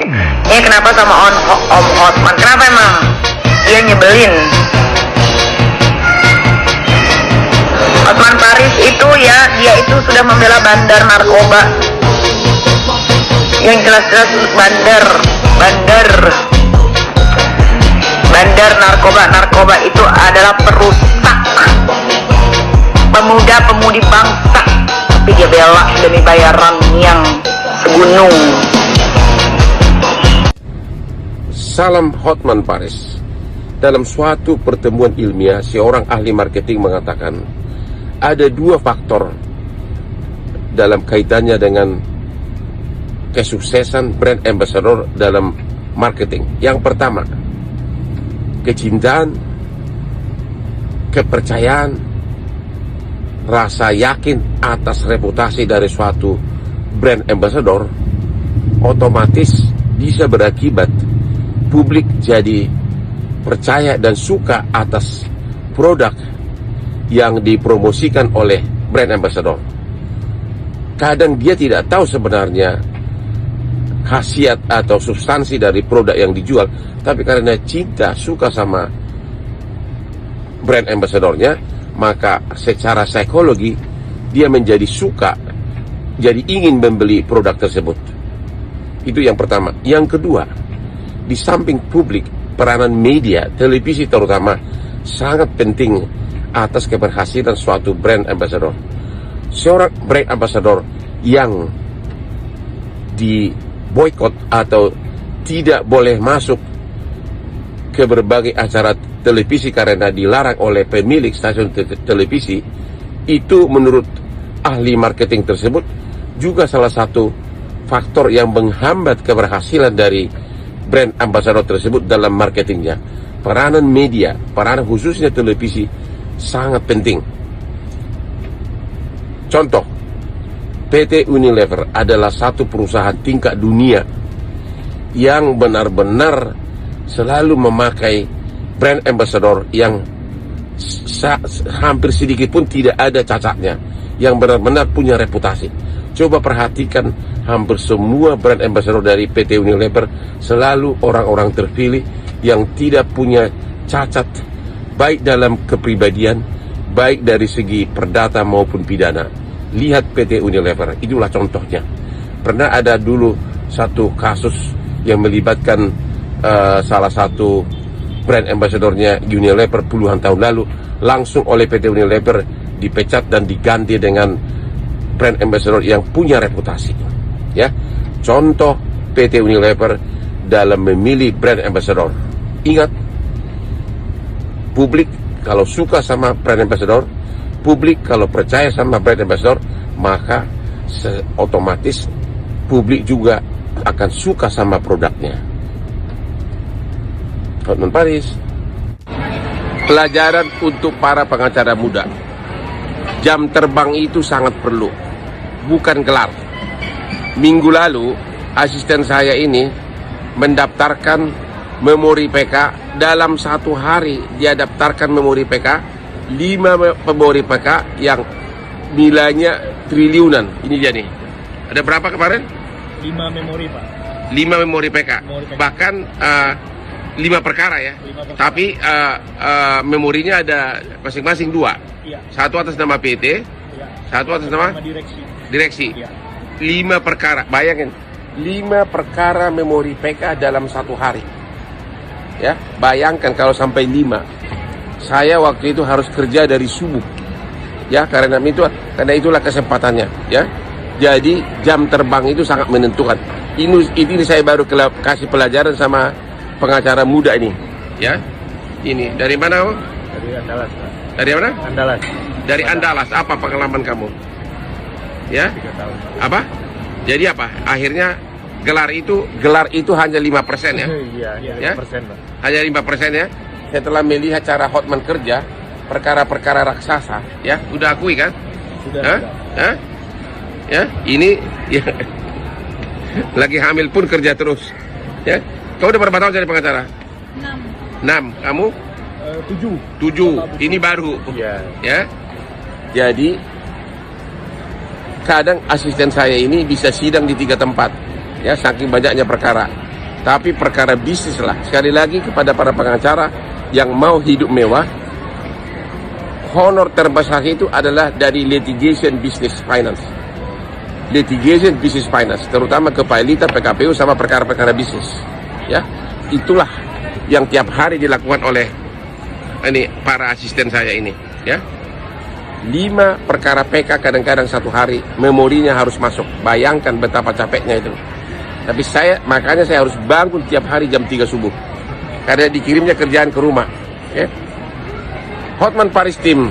Ini kenapa sama Om Hotman? Kenapa emang? Dia nyebelin. Hotman Paris itu ya, dia itu sudah membela bandar narkoba. Yang jelas-jelas bandar narkoba itu adalah perusak pemuda-pemudi bangsa, tapi dia bela demi bayaran yang segunung. Salam Hotman Paris. Dalam suatu pertemuan ilmiah, seorang ahli marketing mengatakan ada dua faktor dalam kaitannya dengan kesuksesan brand ambassador dalam marketing. Yang pertama, kecintaan, kepercayaan, rasa yakin atas reputasi dari suatu brand ambassador otomatis bisa berakibat publik jadi percaya dan suka atas produk yang dipromosikan oleh brand ambassador. Kadang dia tidak tahu sebenarnya khasiat atau substansi dari produk yang dijual, tapi karena cinta, suka sama brand ambassadornya, maka secara psikologi dia menjadi suka, jadi ingin membeli produk tersebut. Itu yang pertama. Yang kedua, di samping publik, peranan media, televisi terutama, sangat penting atas keberhasilan suatu brand ambassador. Seorang brand ambassador yang di boykot atau tidak boleh masuk ke berbagai acara televisi karena dilarang oleh pemilik stasiun televisi, itu menurut ahli marketing tersebut juga salah satu faktor yang menghambat keberhasilan dari brand ambassador tersebut dalam marketingnya. Peranan media, peranan khususnya televisi sangat penting. Contoh, PT Unilever adalah satu perusahaan tingkat dunia yang benar-benar selalu memakai brand ambassador yang hampir sedikit pun tidak ada cacatnya, yang benar-benar punya reputasi. Coba perhatikan, hampir semua brand ambassador dari PT Unilever selalu orang-orang terpilih yang tidak punya cacat, baik dalam kepribadian, baik dari segi perdata maupun pidana. Lihat PT Unilever, itulah contohnya. Pernah ada dulu satu kasus yang melibatkan salah satu brand ambassadornya Unilever puluhan tahun lalu, langsung oleh PT Unilever dipecat dan diganti dengan brand ambassador yang punya reputasi. Ya, contoh PT Unilever dalam memilih brand ambassador. Ingat, publik kalau suka sama brand ambassador, publik kalau percaya sama brand ambassador, maka otomatis publik juga akan suka sama produknya. Hotman Paris. Pelajaran untuk para pengacara muda. Jam terbang itu sangat perlu, bukan gelar. Minggu lalu, asisten saya ini mendaftarkan memori PK. Dalam satu hari dia daftarkan memori PK 5 memori PK yang nilainya triliunan. Ini dia nih. Ada berapa kemarin? 5 memori, Pak. 5 memori PK. Bahkan 5 perkara ya. 5 perkara. Tapi memorinya ada masing-masing 2. Iya. Satu atas nama PT, iya. Satu atas nama direksi. Iya. 5 perkara. Bayangin, 5 perkara memori PK dalam satu hari. Ya, bayangkan kalau sampai 5. Saya waktu itu harus kerja dari subuh. Ya, karena itulah kesempatannya, ya. Jadi jam terbang itu sangat menentukan. Ini saya baru kasih pelajaran sama pengacara muda ini, ya. Ini dari mana, Om? Dari Andalas, Pak. Dari mana? Andalas. Dari Andalas. Apa pengalaman kamu? Ya? 3 tahun. Apa? Jadi apa? Akhirnya gelar itu hanya 5% ya? Iya, 5%, Pak. Hanya 5% ya? Setelah melihat cara Hotman kerja, perkara-perkara raksasa, ya, udah akui kan? Sudah. Hah? Ya, ini ya, lagi hamil pun kerja terus. Ya, kau udah berapa tahun jadi pengacara? 6. Kamu? 7. Ini baru. Iya. Ya. Jadi kadang asisten saya ini bisa sidang di 3 tempat. Ya, saking banyaknya perkara. tapi perkara bisnis lah. Sekali lagi kepada para pengacara yang mau hidup mewah, honor terbesar itu adalah dari litigation business finance. Litigation business finance, terutama kepailitan PKPU sama perkara-perkara bisnis. Ya, itulah yang tiap hari dilakukan oleh ini para asisten saya ini. Ya, 5 perkara PK kadang-kadang satu hari memorinya harus masuk. Bayangkan betapa capeknya itu. Tapi makanya saya harus bangun tiap hari jam 3 subuh karena dikirimnya kerjaan ke rumah. Ya. Hotman Paris Team